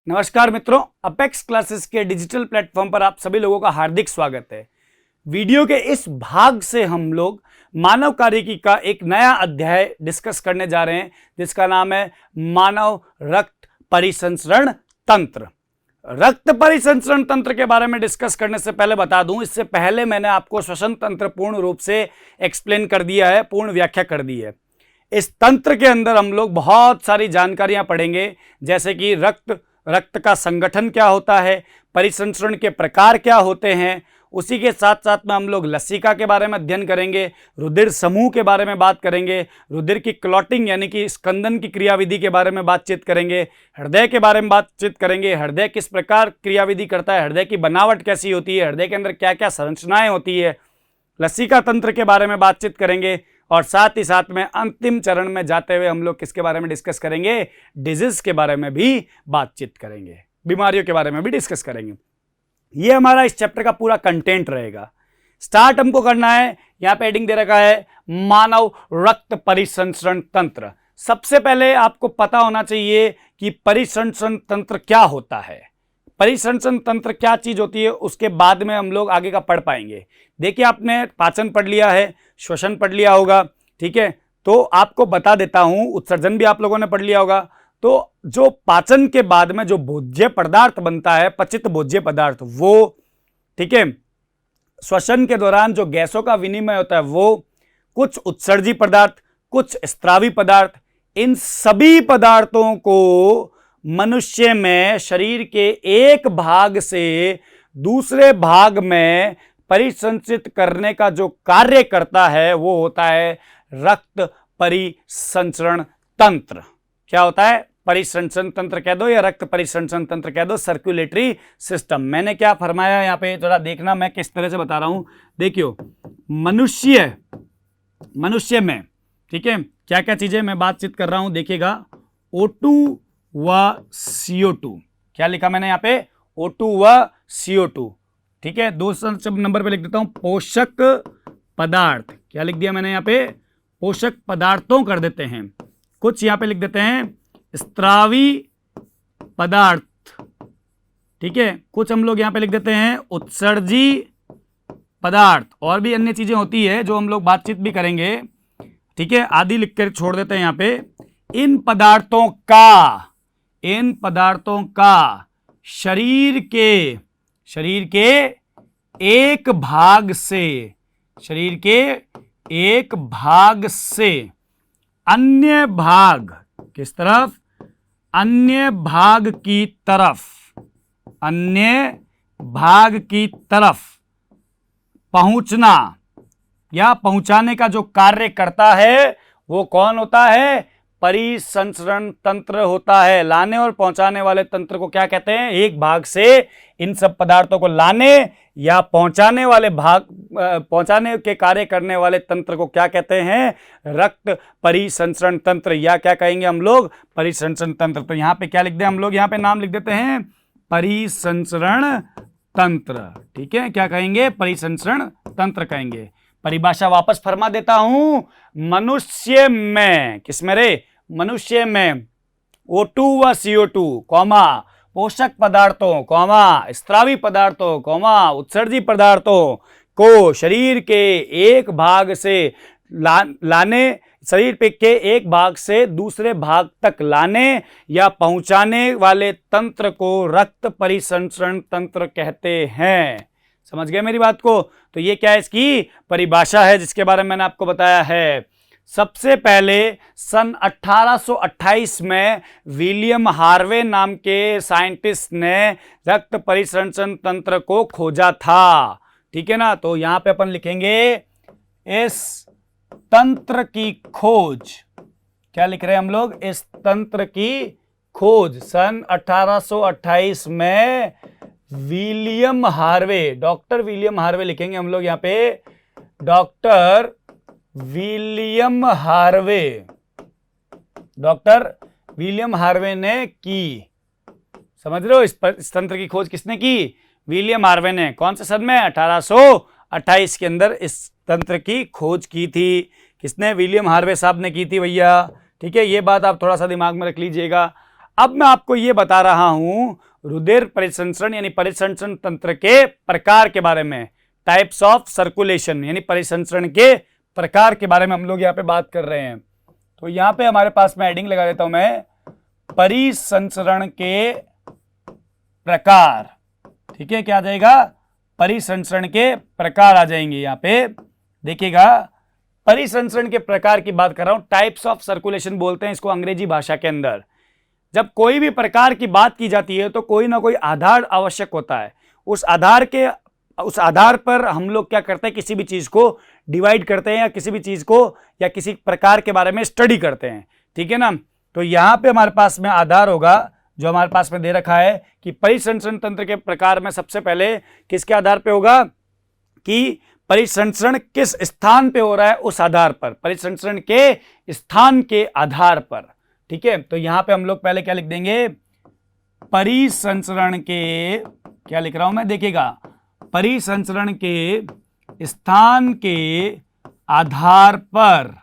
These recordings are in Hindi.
नमस्कार मित्रों, अपेक्स क्लासेस के डिजिटल प्लेटफॉर्म पर आप सभी लोगों का हार्दिक स्वागत है। वीडियो के इस भाग से हम लोग मानव कार्यकी का एक नया अध्याय डिस्कस करने जा रहे हैं, जिसका नाम है मानव रक्त परिसंचरण तंत्र। रक्त परिसंचरण तंत्र के बारे में डिस्कस करने से पहले बता दूं, इससे पहले मैंने आपको श्वसन तंत्र पूर्ण रूप से एक्सप्लेन कर दिया है, पूर्ण व्याख्या कर दी है। इस तंत्र के अंदर हम लोग बहुत सारी जानकारियां पढ़ेंगे, जैसे कि रक्त का संगठन क्या होता है, परिसंचरण के प्रकार क्या होते हैं। उसी के साथ साथ में हम लोग लसिका के बारे में अध्ययन करेंगे, रुधिर समूह के बारे में बात करेंगे, रुधिर की क्लॉटिंग यानी कि स्कंदन की क्रियाविधि के बारे में बातचीत करेंगे, हृदय के बारे में बातचीत करेंगे, हृदय किस प्रकार क्रियाविधि करता है, हृदय की बनावट कैसी होती है, हृदय के अंदर क्या क्या संरचनाएं होती है, लसिका तंत्र के बारे में बातचीत करेंगे। और साथ ही साथ में अंतिम चरण में जाते हुए हम लोग किसके बारे में डिस्कस करेंगे, डिजीज के बारे में भी बातचीत करेंगे, बीमारियों के बारे में भी डिस्कस करेंगे। ये हमारा इस चैप्टर का पूरा कंटेंट रहेगा। स्टार्ट हमको करना है, यहां पे हेडिंग दे रखा है मानव रक्त परिसंचरण तंत्र। सबसे पहले आपको पता होना चाहिए कि परिसंचरण तंत्र क्या होता है, परिसंचरण तंत्र क्या चीज होती है, उसके बाद में हम लोग आगे का पढ़ पाएंगे। देखिए, आपने पाचन पढ़ लिया है, श्वसन पढ़ लिया होगा, ठीक है। तो आपको बता देता हूं, उत्सर्जन भी आप लोगों ने पढ़ लिया होगा। तो जो पाचन के बाद में जो भोज्य पदार्थ बनता है, पचित भोज्य पदार्थ, वो, ठीक है, श्वसन के दौरान जो गैसों का विनिमय होता है वो, कुछ उत्सर्जी पदार्थ, कुछ स्त्रावी पदार्थ, इन सभी पदार्थों को मनुष्य में शरीर के एक भाग से दूसरे भाग में परिसंचित करने का जो कार्य करता है वो होता है रक्त परिसंचरण तंत्र। क्या होता है? परिसंचरण तंत्र कह दो या रक्त परिसंचरण तंत्र कह दो, सर्कुलेटरी सिस्टम। मैंने क्या फरमाया यहाँ पे, थोड़ा देखना मैं किस तरह से बता रहा हूं। देखियो, मनुष्य में, ठीक है, क्या क्या चीजें मैं बातचीत कर रहा हूं, देखिएगा। O2 व CO2, क्या लिखा मैंने यहाँ पे, O2 व CO2, ठीक है। दूसरा नंबर पे लिख देता हूं पोषक पदार्थ, क्या लिख दिया मैंने यहाँ पे, पोषक पदार्थों कर देते हैं। कुछ यहाँ पे लिख देते हैं स्त्रावी पदार्थ, ठीक है। कुछ हम लोग यहाँ पे लिख देते हैं उत्सर्जी पदार्थ, और भी अन्य चीजें होती है जो हम लोग बातचीत भी करेंगे, ठीक है। आदि लिख कर छोड़ देते हैं यहाँ पे। इन पदार्थों का शरीर के एक भाग से अन्य भाग किस तरफ, अन्य भाग की तरफ पहुंचना या पहुंचाने का जो कार्य करता है वो कौन होता है, परिसंचरण तंत्र होता है। लाने और पहुंचाने वाले तंत्र को क्या कहते हैं, एक भाग से इन सब पदार्थों को लाने या पहुंचाने के कार्य करने वाले तंत्र को क्या कहते हैं, रक्त परिसंचरण तंत्र, या क्या कहेंगे हम लोग, परिसंचरण तंत्र। तो यहां पे क्या लिख दें हम लोग, यहां पे नाम लिख देते हैं परिसंचरण तंत्र, ठीक है। क्या कहेंगे, परिसंचरण तंत्र कहेंगे। परिभाषा वापस फरमा देता हूं, मनुष्य में, किसमें रे, मनुष्य में O2 व CO2, पोषक पदार्थों, स्त्रावी पदार्थों, उत्सर्जी पदार्थों को शरीर के एक भाग से लाने, शरीर के एक भाग से दूसरे भाग तक लाने या पहुंचाने वाले तंत्र को रक्त परिसंचरण तंत्र कहते हैं। समझ गए मेरी बात को? तो ये क्या है, इसकी परिभाषा है जिसके बारे में मैंने आपको बताया है। सबसे पहले सन 1828 में विलियम हार्वे नाम के साइंटिस्ट ने रक्त परिसंचरण तंत्र को खोजा था, ठीक है ना। तो यहां पे अपन लिखेंगे इस तंत्र की खोज, क्या लिख रहे हैं हम लोग, इस तंत्र की खोज सन 1828 में William Harvey, doctor William Harvey लिखेंगे हम लोग यहाँ पे, डॉक्टर विलियम हार्वे ने की। समझ रहे हो, इस तंत्र की खोज किसने की, विलियम हार्वे ने। कौन से सन में, 1828 के अंदर इस तंत्र की खोज की थी। किसने, विलियम हार्वे साहब ने की थी भैया, ठीक है। ये बात आप थोड़ा सा दिमाग में रख लीजिएगा। अब मैं आपको यह बता रहा हूं रुधिर परिसंचरण यानी परिसंचरण तंत्र के प्रकार के बारे में, टाइप्स ऑफ सर्कुलेशन यानी परिसंचरण के प्रकार के बारे में हम लोग यहां पे बात कर रहे हैं। तो यहां पे हमारे पास में हेडिंग लगा देता हूं मैं, परिसंचरण के प्रकार। ठीक है, क्या आ जाएगा, परिसंचरण के प्रकार आ जाएंगे। यहां पे देखिएगा, परिसंचरण के प्रकार की बात कर रहा हूं, टाइप्स ऑफ सर्कुलेशन बोलते हैं इसको अंग्रेजी भाषा के अंदर। जब कोई भी प्रकार की बात की जाती है तो कोई ना कोई आधार आवश्यक होता है। उस आधार पर हम लोग क्या करते हैं, किसी भी चीज को डिवाइड करते हैं या किसी भी चीज को या किसी प्रकार के बारे में स्टडी करते हैं। ठीक है ना। तो यहां पे हमारे पास में आधार होगा जो हमारे पास में दे रखा है कि परिसंचरण तंत्र के प्रकार में सबसे पहले किसके आधार पे होगा कि परिसंचरण किस स्थान पे हो रहा है, उस आधार पर, परिसंचरण के स्थान के आधार पर। ठीक है, तो यहां पे हम लोग पहले क्या लिख देंगे, परिसंचरण के, क्या लिख रहा हूं मैं, देखिएगा, परिसंचरण के स्थान के आधार पर।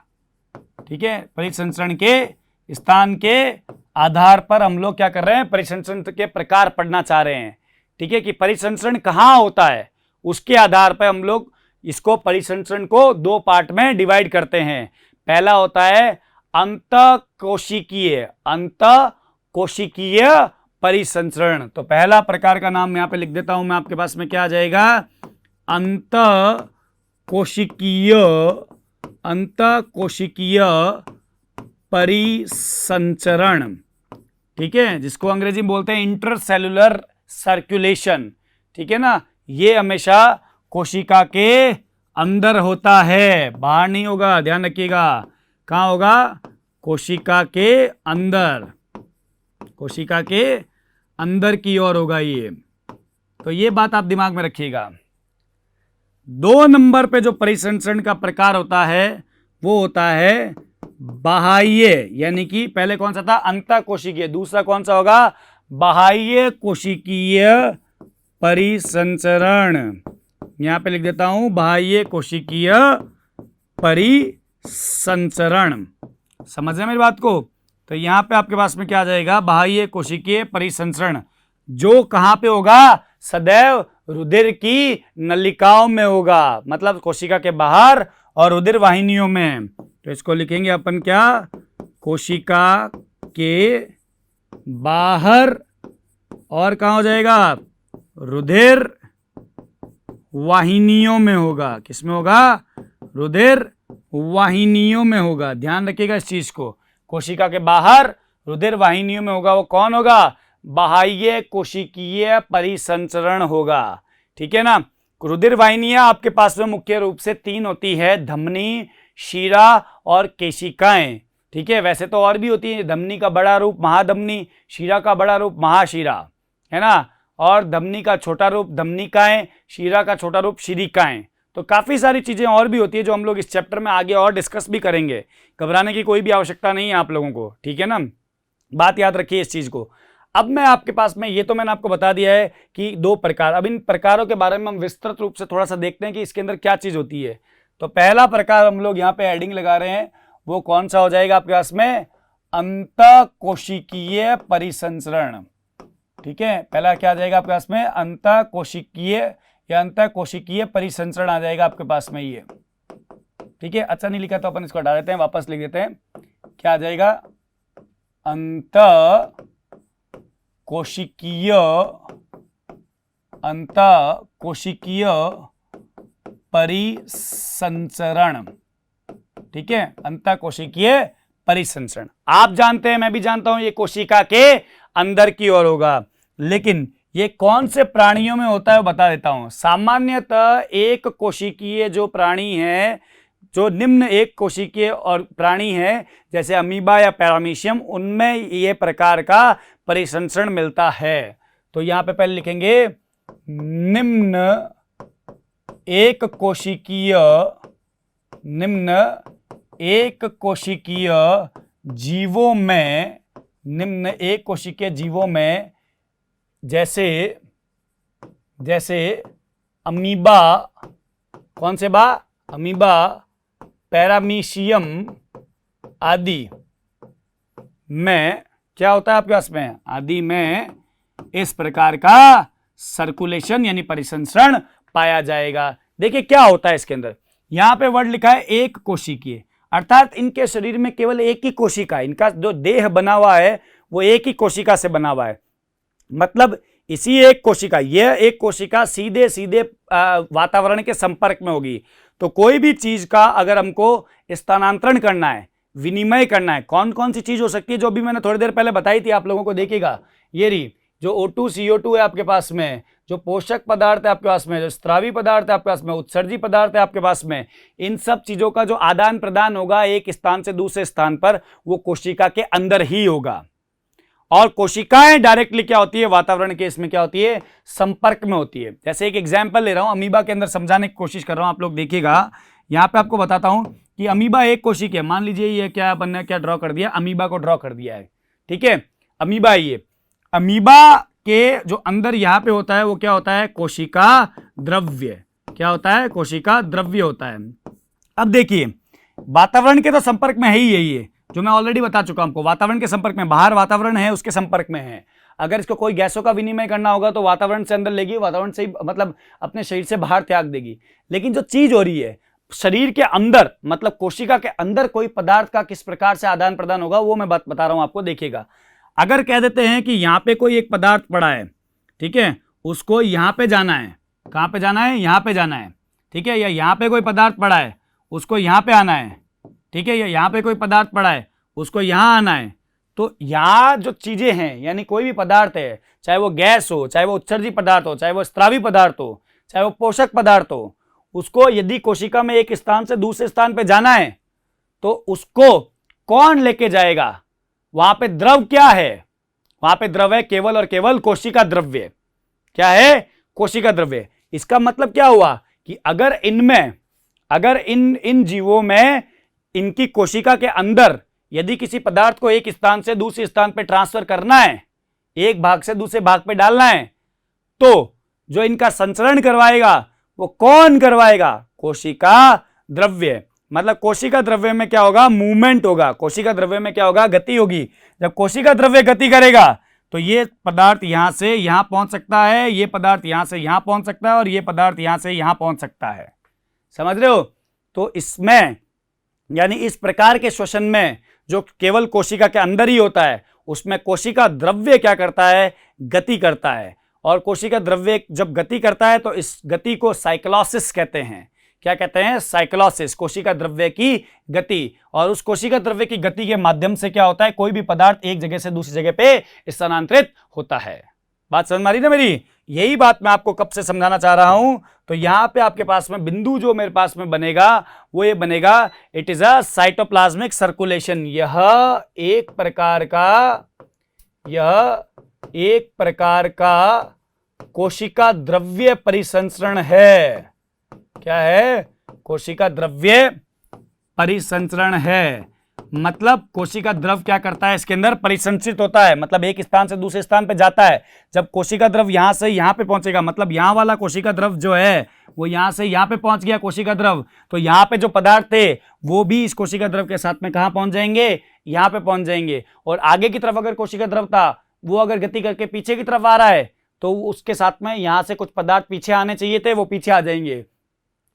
ठीक है, परिसंचरण के स्थान के आधार पर हम लोग क्या कर रहे हैं, परिसंचरण के प्रकार पढ़ना चाह रहे हैं। ठीक है, कि परिसंचरण कहां होता है, उसके आधार पर हम लोग इसको परिसंचरण को दो पार्ट में डिवाइड करते हैं। पहला होता है अंतःकोशिकीय परिसंचरण। तो पहला प्रकार का नाम यहां पे लिख देता हूं मैं, आपके पास में क्या आ जाएगा, अंतःकोशिकीय परिसंचरण। ठीक है, जिसको अंग्रेजी में बोलते हैं इंटरसेल्युलर सर्कुलेशन। ठीक है ना, ये हमेशा कोशिका के अंदर होता है, बाहर नहीं होगा, ध्यान रखिएगा। कहां होगा, कोशिका के अंदर, कोशिका के अंदर की ओर होगा ये। तो ये बात आप दिमाग में रखिएगा। 2 नंबर पे जो परिसंचरण का प्रकार होता है वो होता है बाह्य, यानी कि पहले कौन सा था, अंतःकोशिकीय, दूसरा कौन सा होगा, बाह्य कोशिकीय परिसंचरण। यहां पे लिख देता हूं, बाह्य कोशिकीय परिसंचरण। समझ रहे मेरी बात को। तो यहां पे आपके पास में क्या आ जाएगा, बाह्य कोशिकीय परिसंचरण, जो कहां पे होगा, सदैव रुधिर की नलिकाओं में होगा, मतलब कोशिका के बाहर और रुधिर वाहिनियों में। तो इसको लिखेंगे अपन क्या, कोशिका के बाहर और कहां हो जाएगा, रुधिर वाहिनियों में होगा। किसमें होगा, रुधिर वाहिनियों में होगा। ध्यान रखिएगा इस चीज को, कोशिका के बाहर रुधिर वाहिनियों में होगा। वो कौन होगा, बाह्य कोशिकीय परिसंचरण होगा। ठीक है ना। रुधिर वाहिनियां आपके पास में मुख्य रूप से 3 होती है, धमनी, शिरा और केशिकाएं। ठीक है, वैसे तो और भी होती है, धमनी का बड़ा रूप महाधमनी, शिरा का बड़ा रूप महाशिरा, है ना, और धमनी का छोटा रूप धमनिकाएं, शिरा का छोटा रूप शिरिकाएं। तो काफी सारी चीजें और भी होती है जो हम लोग इस चैप्टर में आगे और डिस्कस भी करेंगे। घबराने की कोई भी आवश्यकता नहीं है आप लोगों को। ठीक है ना, बात याद रखिए इस चीज को। अब मैं आपके पास में, ये तो मैंने आपको बता दिया है कि 2 प्रकार, अब इन प्रकारों के बारे में हम विस्तृत रूप से थोड़ा सा देखते हैं कि इसके अंदर क्या चीज होती है। तो पहला प्रकार हम लोग यहाँ पे हेडिंग लगा रहे हैं, वो कौन सा हो जाएगा आपके पास में, अंतःकोशिकीय परिसंचरण। ठीक है, पहला क्या आ जाएगा आपके पास में, अंतःकोशिकीय या अंतःकोशिकीय परिसंचरण आ जाएगा आपके पास में ये। ठीक है, अच्छा नहीं लिखा तो अपन इसको हटा देते हैं, वापस लिख देते हैं। क्या आ जाएगा, अंतःकोशिकीय परिसंचरण। ठीक है, अंतःकोशिकीय परिसंचरण आप जानते हैं, मैं भी जानता हूं, ये कोशिका के अंदर की ओर होगा। लेकिन ये कौन से प्राणियों में होता है वो बता देता हूं। सामान्यतः एक कोशिकीय जो प्राणी है, जो निम्न एक कोशिकीय और प्राणी है, जैसे अमीबा या पैरामीशियम, उनमें ये प्रकार का परिसंचरण मिलता है। तो यहां पे पहले लिखेंगे, निम्न एक कोशिकीय जीवों में, निम्न एक कोशिकीय जीवों में, जैसे अमीबा, कौन से बा, अमीबा, पैरामीशियम आदि में क्या होता है आपके पास में, आदि में इस प्रकार का सर्कुलेशन यानी परिसंचरण पाया जाएगा। देखिए क्या होता है इसके अंदर, यहां पे वर्ड लिखा है एक कोशिकीय, अर्थात इनके शरीर में केवल एक ही कोशिका, इनका जो देह बना हुआ है वो एक ही कोशिका से बना हुआ है। मतलब इसी एक कोशिका, यह एक कोशिका सीधे सीधे वातावरण के संपर्क में होगी। तो कोई भी चीज का अगर हमको स्थानांतरण करना है, विनिमय करना है, कौन कौन सी चीज हो सकती है जो भी मैंने थोड़ी देर पहले बताई थी आप लोगों को, देखिएगा ये रही जो O2 CO2 है आपके पास में, जो पोषक पदार्थ है आपके पास में, जो स्त्रावी पदार्थ है आपके पास में, उत्सर्जी पदार्थ है आपके पास में, इन सब चीजों का जो आदान प्रदान होगा एक स्थान से दूसरे स्थान पर, वो कोशिका के अंदर ही होगा। और कोशिकाएं डायरेक्टली क्या होती है, वातावरण के इसमें क्या होती है, संपर्क में होती है। जैसे एक एग्जाम्पल ले रहा हूं, अमीबा के अंदर समझाने की कोशिश कर रहा हूं, आप लोग देखिएगा। यहां पे आपको बताता हूं कि अमीबा एक कोशिका है। मान लीजिए ये क्या बनने क्या ड्रॉ कर दिया, अमीबा को ड्रॉ कर दिया है, ठीक है। अमीबा, ये अमीबा के जो अंदर यहां पे होता है वो क्या होता है, कोशिका द्रव्य। क्या होता है, कोशिका द्रव्य होता है। अब देखिए वातावरण के तो संपर्क में है ही यही है जो मैं ऑलरेडी बता चुका हूं आपको, वातावरण के संपर्क में, बाहर वातावरण है उसके संपर्क में है। अगर इसको कोई गैसों का विनिमय करना होगा तो वातावरण से अंदर लेगी, वातावरण से मतलब अपने शरीर से बाहर त्याग देगी। लेकिन जो चीज हो रही है शरीर के अंदर, मतलब कोशिका के अंदर कोई पदार्थ का किस प्रकार से आदान प्रदान होगा वो मैं बात बता रहा हूं आपको। देखिएगा, अगर कह देते हैं कि यहां पे कोई एक पदार्थ पड़ा है, ठीक है, उसको यहां पे जाना है, कहां पे जाना है, यहां पे जाना है, ठीक है, या यहां पे कोई पदार्थ पड़ा है उसको यहां पे आना है, ठीक है, या यहां पे कोई पदार्थ पड़ा है उसको यहां आना है। तो यहां जो चीजें हैं, यानी कोई भी पदार्थ है, चाहे वो गैस हो, चाहे वो उत्सर्जी पदार्थ हो, चाहे वो स्त्रावी पदार्थ हो, चाहे वो पोषक पदार्थ हो, उसको यदि कोशिका में एक स्थान से दूसरे स्थान पे जाना है तो उसको कौन लेके जाएगा, वहां पे द्रव क्या है, वहां पे द्रव है केवल और केवल कोशिका द्रव्य। क्या है, कोशिका द्रव्य। इसका मतलब क्या हुआ कि अगर इनमें, अगर इन जीवों में इनकी कोशिका के अंदर यदि किसी पदार्थ को एक स्थान से दूसरे स्थान पे ट्रांसफर करना है, एक भाग से दूसरे भाग पे डालना है, तो जो इनका संचरण करवाएगा वो कौन करवाएगा, कोशिका द्रव्य। मतलब कोशिका द्रव्य में क्या होगा, मूवमेंट होगा, कोशिका द्रव्य में क्या होगा, गति होगी। जब कोशिका द्रव्य गति करेगा तो ये पदार्थ यहां से यहां पहुंच सकता है, ये पदार्थ यहां से यहां पहुंच सकता है, और ये पदार्थ यहां से यहां पहुंच सकता है। समझ रहे हो? तो इसमें यानी इस प्रकार के श्वसन में जो केवल कोशिका के अंदर ही होता है, उसमें कोशिका द्रव्य क्या करता है, गति करता है। और कोशिका द्रव्य जब गति करता है तो इस गति को साइक्लोसिस कहते हैं। क्या कहते हैं, साइक्लोसिस, कोशिका द्रव्य की गति। और उस कोशिका द्रव्य की गति के माध्यम से क्या होता है, कोई भी पदार्थ एक जगह से दूसरी जगह पे स्थानांतरित होता है। बात समझ में आ रही ना मेरी? यही बात मैं आपको कब से समझाना चाह रहा हूं। तो यहां पे आपके पास में बिंदु जो मेरे पास में बनेगा वो ये बनेगा, it is a cytoplasmic circulation. यह एक प्रकार का कोशिका द्रव्य परिसंचरण है। क्या है, कोशिका द्रव्य परिसंचरण है। मतलब कोशिका द्रव क्या करता है, इसके अंदर परिसंचित होता है, मतलब एक स्थान से दूसरे स्थान पे जाता है। जब कोशिका द्रव यहां से यहां पे पहुंचेगा, मतलब यहां वाला कोशिका द्रव जो है वो यहां से यहां पे पहुंच गया कोशिका द्रव, तो यहां पे जो पदार्थ थे वो भी इस कोशिका द्रव के साथ में कहां पहुंच जाएंगे, यहां पे पहुंच जाएंगे। और आगे की तरफ अगर कोशिका द्रव था वो अगर गति करके पीछे की तरफ आ रहा है तो उसके साथ में यहां से कुछ पदार्थ पीछे आने चाहिए थे, वो पीछे आ जाएंगे।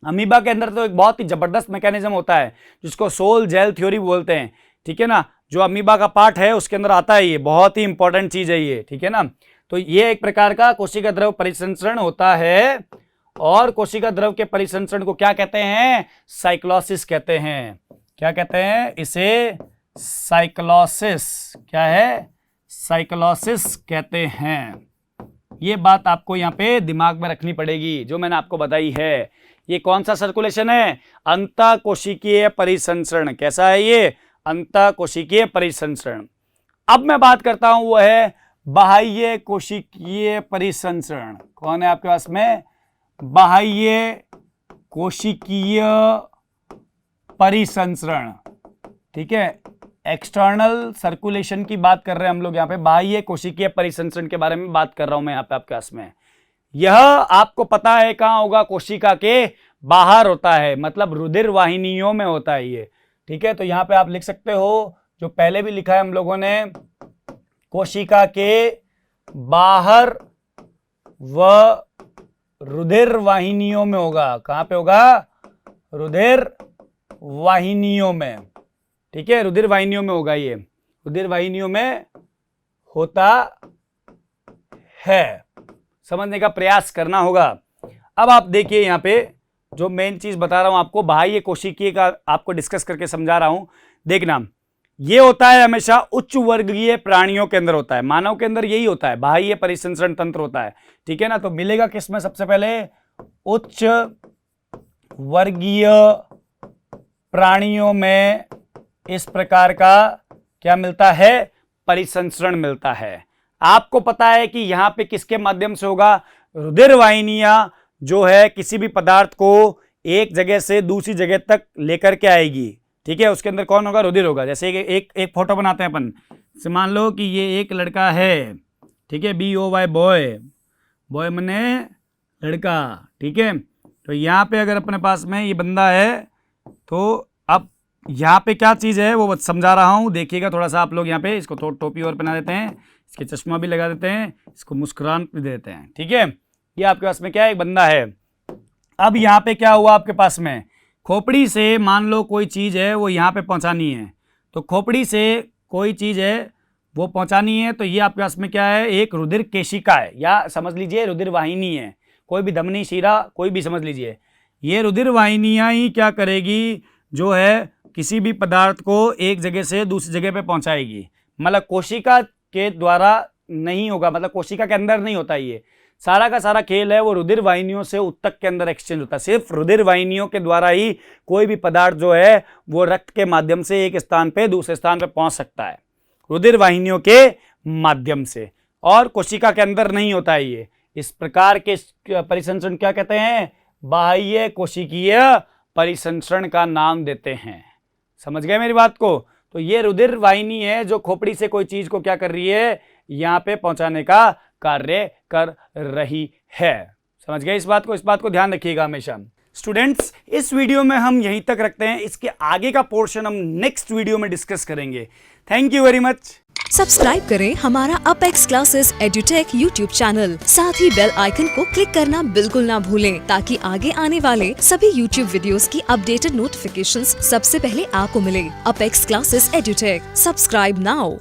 अमीबा के अंदर तो एक बहुत ही जबरदस्त मैकेनिज्म होता है जिसको सोल जेल थ्योरी बोलते हैं, ठीक है ना। जो अमीबा का पार्ट है उसके अंदर आता है, ये बहुत ही इंपॉर्टेंट चीज है ये, ठीक है ना। तो ये एक प्रकार का कोशिका द्रव परिसंचरण होता है। और कोशिका द्रव के परिसंचरण को क्या कहते हैं, साइक्लोसिस कहते हैं। क्या कहते हैं इसे, साइक्लोसिस। क्या है, साइक्लोसिस कहते हैं। ये बात आपको यहाँ पे दिमाग में रखनी पड़ेगी जो मैंने आपको बताई है। ये कौन सा सर्कुलेशन है, अंतःकोशिकीय परिसंचरण। कैसा है ये, अंतःकोशिकीय परिसंचरण। अब मैं बात करता हूं वो है बाह्य कोशिकीय परिसंचरण। कौन है आपके पास में, बाह्य कोशिकीय परिसंचरण, ठीक है। एक्सटर्नल सर्कुलेशन की बात कर रहे हैं हम लोग यहाँ पे, बाह्य कोशिकीय परिसंचरण के बारे में बात कर रहा हूं मैं यहाँ पे आपके पास में। यह आपको पता है कहां होगा, कोशिका के बाहर होता है, मतलब रुधिर वाहिनियों में होता है ये, ठीक है। तो यहां पे आप लिख सकते हो, जो पहले भी लिखा है हम लोगों ने, कोशिका के बाहर व रुधिर वाहिनियों में होगा। कहां पे होगा? रुधिर वाहिनियों में। ठीक है, रुधिर वाहिनियों में होगा, ये रुधिर वाहिनियों में होता है। समझने का प्रयास करना होगा। अब आप देखिए यहां पे जो मेन चीज बता रहा हूं आपको, बाह्य कोशिकीय का आपको डिस्कस करके समझा रहा हूं। देखना, ये होता है हमेशा उच्च वर्गीय प्राणियों के अंदर होता है, मानव के अंदर यही होता है, बाह्य परिसंचरण तंत्र होता है। ठीक है ना, तो मिलेगा किसमें? सबसे पहले उच्च वर्गीय प्राणियों में इस प्रकार का क्या मिलता है? परिसंचरण मिलता है। आपको पता है कि यहां पे किसके माध्यम से होगा? रुधिर वाहिनियां जो है किसी भी पदार्थ को एक जगह से दूसरी जगह तक लेकर के आएगी। ठीक है, उसके अंदर कौन होगा? रुधिर होगा। जैसे एक फोटो बनाते हैं अपन, मान लो कि ये एक लड़का है। ठीक है, BOY बॉय, बॉय मने लड़का। ठीक है, तो यहाँ पे अगर अपने पास में ये बंदा है, तो अब यहाँ पे क्या चीज़ है वो समझा रहा हूँ, देखिएगा थोड़ा सा आप लोग। यहाँ पे इसको थोड़ा टोपी और पहना देते हैं, इसके चश्मा भी लगा देते हैं, इसको मुस्कुरान भी देते हैं। ठीक है, ये आपके पास में क्या है? एक बंदा है। अब यहाँ पे क्या हुआ आपके पास में? खोपड़ी से मान लो कोई चीज़ है वो यहाँ पे पहुँचानी है, तो खोपड़ी से कोई चीज़ है वो पहुँचानी है, तो ये आपके पास में क्या है? एक रुधिर केशिका है, या समझ लीजिए रुधिर वाहिनी है, कोई भी धमनी शिरा कोई भी समझ लीजिए। ये रुधिर वाहिनियाँ ही क्या करेगी? जो है किसी भी पदार्थ को एक जगह से दूसरी जगह पे पहुँचाएगी। मतलब कोशिका के द्वारा नहीं होगा, मतलब कोशिका के अंदर नहीं होता, ये सारा का सारा खेल है वो रुधिर वाहिनियों से उत्तक के अंदर एक्सचेंज होता है। सिर्फ रुधिर वाहिनियों के द्वारा ही कोई भी पदार्थ जो है वो रक्त के माध्यम से एक स्थान पे दूसरे स्थान पे पहुंच सकता है, रुधिर वाहिनियों के माध्यम से, और कोशिका के अंदर नहीं होता है ये। इस प्रकार के परिसंचरण क्या कहते हैं? बाह्य कोशिकीय परिसंचरण का नाम देते हैं। समझ गए मेरी बात को? तो ये रुधिर वाहिनी है जो खोपड़ी से कोई चीज को क्या कर रही है? यहाँ पे पहुंचाने का कार्य कर रही है। समझ गए इस बात को? इस बात को ध्यान रखिएगा हमेशा। स्टूडेंट्स, इस वीडियो में हम यहीं तक रखते हैं, इसके आगे का पोर्शन हम नेक्स्ट वीडियो में डिस्कस करेंगे। Thank you very much. Subscribe करें हमारा apex classes edutech YouTube channel, साथ ही बेल आइकन को क्लिक करना बिल्कुल ना भूलें, ताकि आगे आने वाले सभी यूट्यूब वीडियोस की अपडेटेड नोटिफिकेशंस सबसे पहले आपको मिले। Apex classes edutech, subscribe now.